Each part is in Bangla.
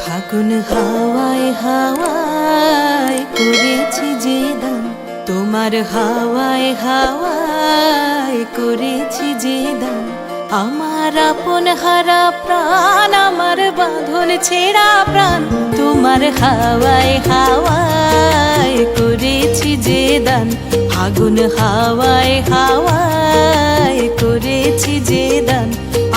ফাগুন হাওয়ায় হাওয়ায় করেছি যে দান, তোমার হাওয়ায় হাওয়ায় করেছি যে দান। আমার আপন হারা প্রাণ, আমার বাঁধন ছেঁড়া প্রাণ, তোমার হাওয়ায় হাওয়ায় করেছি যে দান। ফাগুন হাওয়ায় হাওয়ায় করেছি যে দান।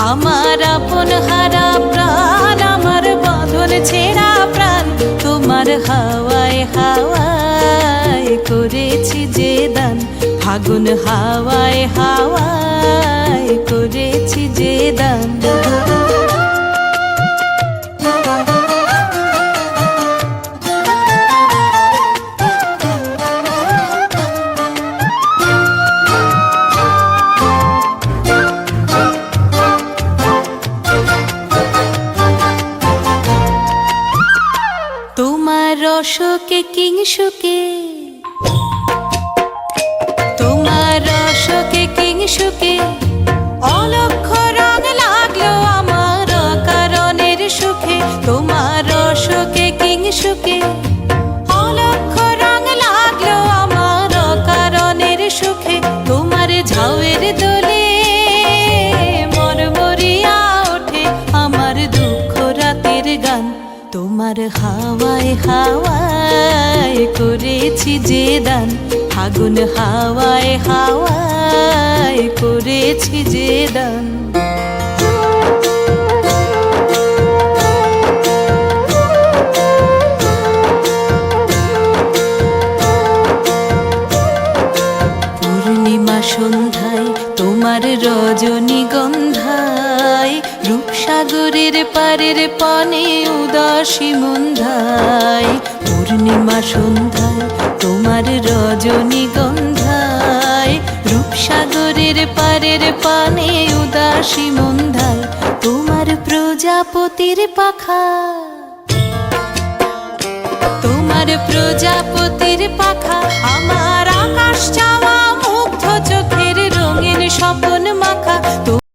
আমার আপন হারা প্রাণ, আমার বাঁধন ছেঁড়া প্রাণ, তোমার হাওয়ায় হাওয়ায় করেছি যে দান। ফাগুন হাওয়ায় হাওয়ায় করেছি যে দান। তোমার রসকে কিংসুকে, তোমার রসকে কিংসুকে অলক্ষ রং লাগলো আমার কারণের সুখে। তোমার রসকে কিংসুকে অলক্ষ রং লাগলো আমার কারণের সুখে। তোমার ঝাউয়ের দোলে মরমরিয়া ওঠে আমার দুঃখ রাতের গান। তোমার হাওয়ায় হাওয়ায় করেছি যে দান। ফাগুন হাওয়ায় হাওয়ায় করেছি যে দান। পূর্ণিমা সন্ধ্যায় তোমার রজনীগন্ধায়, রূপসাগরের পারের পানে উদাসী মন্ধায়। পূর্ণিমা সন্ধ্যায় তোমার রজনীগন্ধায়, রূপসাগরের পারের পানে উদাসী মন্ধায়। তোমার প্রজাপতির পাখা, তোমার প্রজাপতির পাখা আমার আকাশ চাওয়া মুগ্ধ চোখের রঙিন স্বপ্ন